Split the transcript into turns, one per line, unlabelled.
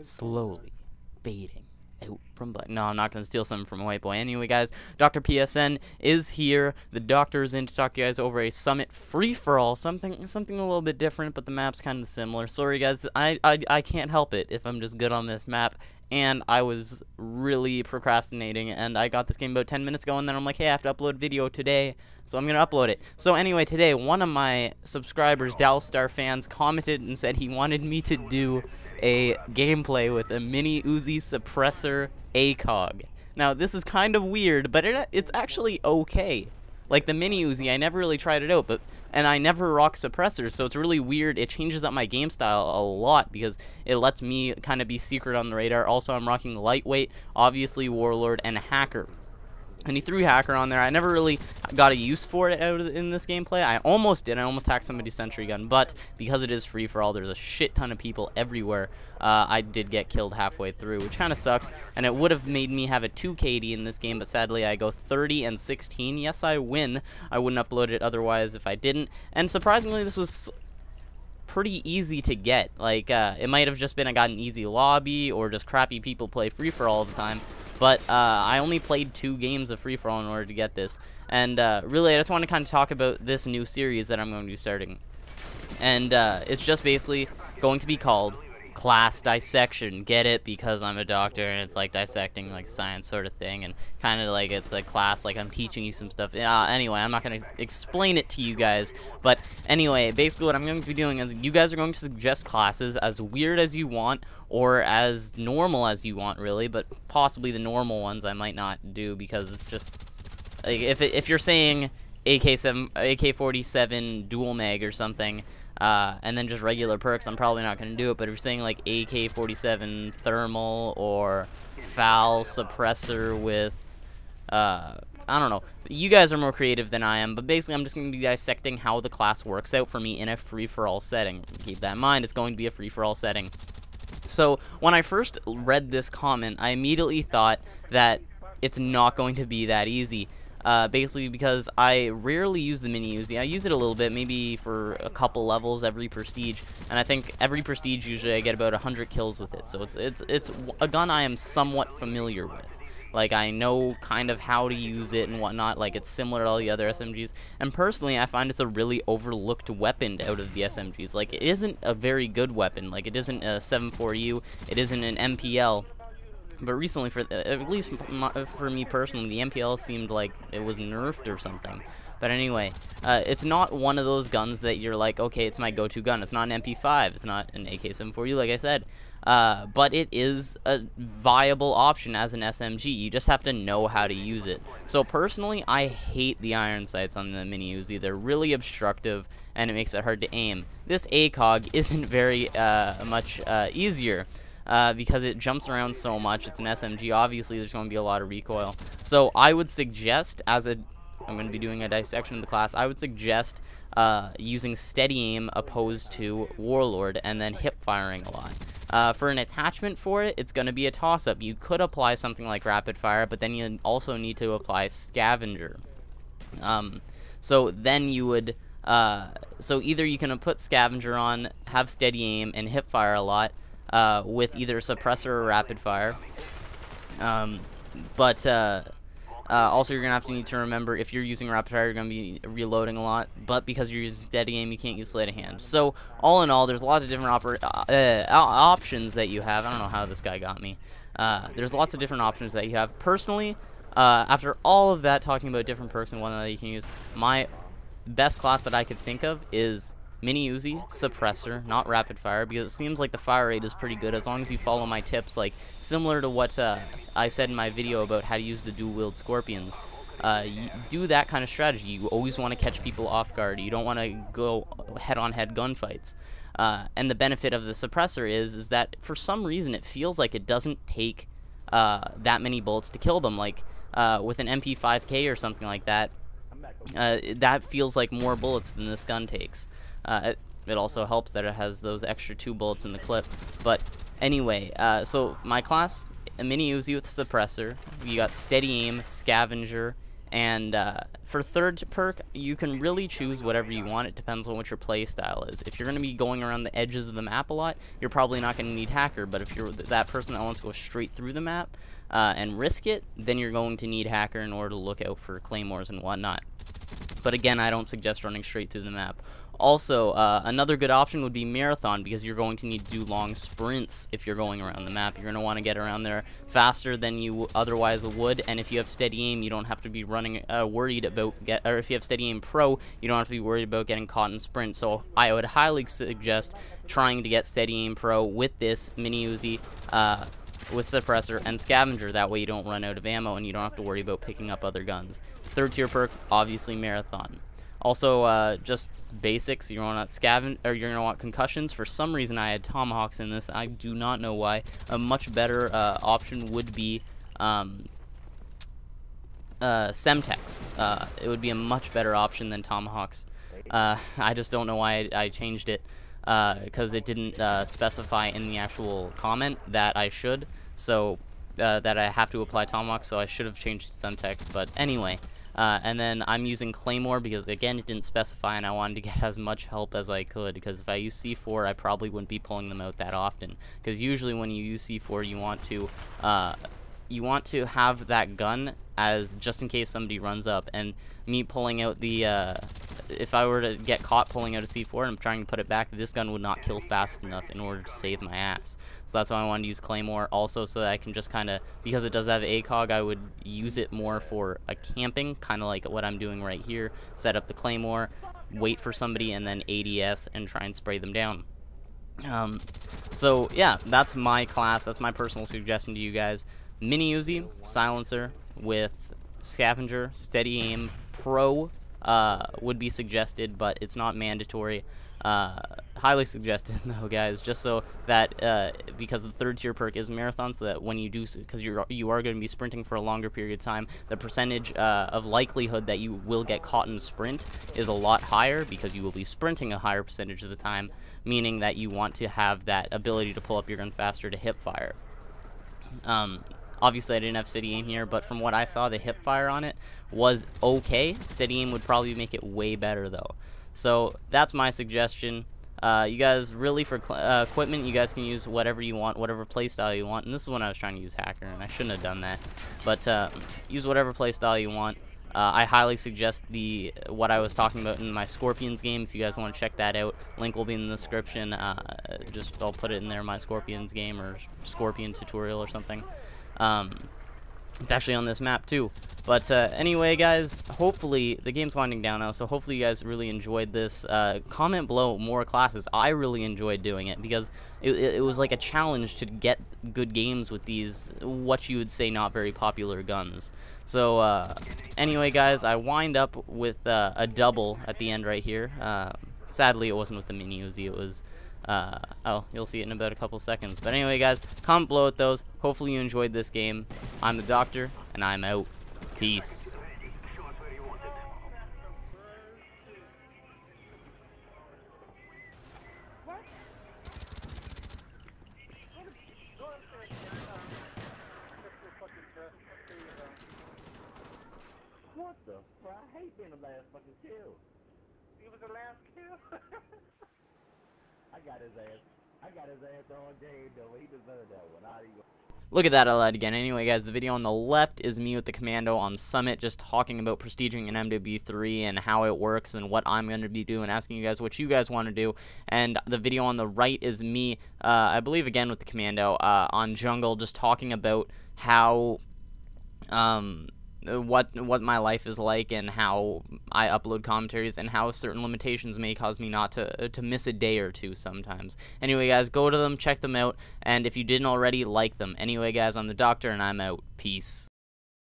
slowly fading out from black. No, I'm not going to steal something from a white boy. Anyway, guys, Dr. PSN is here. The doctor is in to talk to you guys over a summit free-for-all. Something a little bit different, but the map's kind of similar. Sorry, guys, I can't help it if I'm just good on this map. And I was really procrastinating, and I got this game about 10 minutes ago, and then I'm like, hey, I have to upload video today, so I'm going to upload it. So anyway, today, one of my subscribers, Dalstar fans, commented and said he wanted me to do a gameplay with a mini Uzi suppressor ACOG. Now, this is kind of weird, but it's actually okay. Like, the mini Uzi, I never really tried it out, and I never rock suppressors, so it's really weird. It changes up my game style a lot because it lets me kind of be secret on the radar. Also, I'm rocking lightweight, obviously Warlord, and Hacker. And he threw Hacker on there. I never really got a use for it in this gameplay. I almost did. I almost hacked somebody's sentry gun, but because it is free for all, there's a shit ton of people everywhere. I did get killed halfway through, which kind of sucks. And it would have made me have a 2 KD in this game, but sadly I go 30 and 16. Yes, I win. I wouldn't upload it otherwise if I didn't. And surprisingly, this was pretty easy to get. Like, it might have just been I got an easy lobby or just crappy people play free for all the time. But I only played 2 games of free-for-all in order to get this. And really, I just want to kind of talk about this new series that I'm going to be starting. And it's just basically going to be called Class Dissection. Get it? Because I'm a doctor and it's like dissecting, like science sort of thing. And kind of like it's a class, like I'm teaching you some stuff. Anyway, I'm not going to explain it to you guys. But anyway, basically what I'm going to be doing is you guys are going to suggest classes as weird as you want, or as normal as you want, really, but possibly the normal ones I might not do because it's just like if you're saying AK-47 dual mag or something, and then just regular perks, I'm probably not going to do it. But if you're saying like AK-47 thermal or foul suppressor with I don't know, you guys are more creative than I am, but basically I'm just going to be dissecting how the class works out for me in a free-for-all setting. Keep that in mind, it's going to be a free-for-all setting. So, when I first read this comment, I immediately thought that it's not going to be that easy. Basically because I rarely use the mini Uzi. I use it a little bit, maybe for a couple levels every prestige, and I think every prestige usually I get about 100 kills with it. So it's a gun I am somewhat familiar with. Like, I know kind of how to use it and whatnot. Like, it's similar to all the other SMGs. And personally, I find it's a really overlooked weapon out of the SMGs. Like, it isn't a very good weapon. Like, it isn't a 7.4U. It isn't an MPL. But recently, at least for me personally, the MPL seemed like it was nerfed or something. But anyway, it's not one of those guns that you're like, okay, it's my go-to gun. It's not an MP5. It's not an AK-7.4U, like I said. But it is a viable option as an SMG. You just have to know how to use it. So personally, I hate the iron sights on the mini Uzi. They're really obstructive, and it makes it hard to aim. This ACOG isn't very much easier. Because it jumps around so much. It's an SMG. Obviously, there's going to be a lot of recoil. So I would suggest, I'm going to be doing a dissection of the class, I would suggest using steady aim opposed to Warlord and then hip firing a lot. For an attachment for it, it's going to be a toss-up. You could apply something like rapid fire, but then you also need to apply Scavenger. So then you would, so either you can put Scavenger on, have steady aim, and hip fire a lot, with either suppressor or rapid fire. Also you're going to need to remember, if you're using rapid fire, you're going to be reloading a lot, but because you're using steady aim, you can't use sleight of hand. So, all in all, there's a lot of different options that you have. I don't know how this guy got me. There's lots of different options that you have. Personally, after all of that, talking about different perks and whatnot that you can use, my best class that I could think of is mini Uzi, suppressor, not rapid fire, because it seems like the fire rate is pretty good as long as you follow my tips, like similar to what I said in my video about how to use the dual wield scorpions. You do that kind of strategy. You always want to catch people off guard. You don't want to go head-on-head gunfights. And the benefit of the suppressor is that for some reason it feels like it doesn't take that many bullets to kill them. Like with an MP5K or something like that, that feels like more bullets than this gun takes. It also helps that it has those extra 2 bullets in the clip. But anyway, so my class, a mini Uzi with a suppressor. You got steady aim, Scavenger, And for third perk, you can really choose whatever you want. It depends on what your play style is. If you're going to be going around the edges of the map a lot, you're probably not going to need Hacker. But if you're that person that wants to go straight through the map and risk it, then you're going to need Hacker in order to look out for Claymores and whatnot. But again, I don't suggest running straight through the map. Also, another good option would be Marathon, because you're going to need to do long sprints if you're going around the map. You're going to want to get around there faster than you otherwise would, and if you have steady aim, you don't have to be running worried about or if you have steady aim pro, you don't have to be worried about getting caught in sprint. So I would highly suggest trying to get steady aim pro with this mini Uzi, with suppressor and scavenger. That way you don't run out of ammo and you don't have to worry about picking up other guns. Third tier perk, obviously Marathon. Also, just basics, you're gonna want you're gonna want concussions. For some reason, I had Tomahawks in this. I do not know why. A much better option would be Semtex. It would be a much better option than Tomahawks. I just don't know why I changed it, because it didn't specify in the actual comment that I should. So that I have to apply Tomahawk. So I should have changed Semtex. But anyway. And then I'm using Claymore because, again, it didn't specify, and I wanted to get as much help as I could, because if I use C4, I probably wouldn't be pulling them out that often, because usually when you use C4, you want to have that gun as just in case somebody runs up. And me pulling out the if I were to get caught pulling out a C4 and I'm trying to put it back, this gun would not kill fast enough in order to save my ass. So that's why I wanted to use Claymore. Also, so that I can just kind of, because it does have ACOG, I would use it more for a camping, kind of like what I'm doing right here. Set up the Claymore, wait for somebody, and then ADS and try and spray them down. So yeah, that's my class. That's my personal suggestion to you guys. Mini Uzi, silencer with scavenger, steady aim, pro would be suggested, but it's not mandatory. Highly suggested though, guys, just so that because the third tier perk is Marathon, so that when you do, because you are going to be sprinting for a longer period of time, the percentage of likelihood that you will get caught in sprint is a lot higher, because you will be sprinting a higher percentage of the time, meaning that you want to have that ability to pull up your gun faster to hip fire. Obviously, I didn't have steady aim here, but from what I saw, the hip fire on it was okay. Steady aim would probably make it way better, though. So that's my suggestion. You guys, really, for equipment, you guys can use whatever you want, whatever playstyle you want. And this is when I was trying to use Hacker, and I shouldn't have done that. But use whatever playstyle you want. I highly suggest what I was talking about in my Scorpions game. If you guys want to check that out, link will be in the description. I'll put it in there, my Scorpions game or Scorpion tutorial or something. It's actually on this map too. But anyway, guys, hopefully the game's winding down now, so hopefully you guys really enjoyed this. Comment below more classes. I really enjoyed doing it, because it was like a challenge to get good games with these, what you would say, not very popular guns. So anyway, guys, I wind up with a double at the end right here. Sadly, it wasn't with the mini Uzi. It was oh, you'll see it in about a couple seconds. But anyway, guys, comment below with those. Hopefully you enjoyed this game. I'm the Doctor, and I'm out. Peace.
What the fuck? I hate being the last fucking kill. He was the last kill? I got his ass all day, though. He deserved that one.
Look at that, I lied again. Anyway, guys, the video on the left is me with the Commando on Summit, just talking about prestiging an MW3 and how it works and what I'm going to be doing, asking you guys what you guys want to do. And the video on the right is me, I believe, again with the Commando, on Jungle, just talking about how, what my life is like, and how I upload commentaries, and how certain limitations may cause me not to miss a day or two sometimes. Anyway, guys, go to them, check them out, and if you didn't already, like them. Anyway, guys, I'm the Doctor, and I'm out. Peace.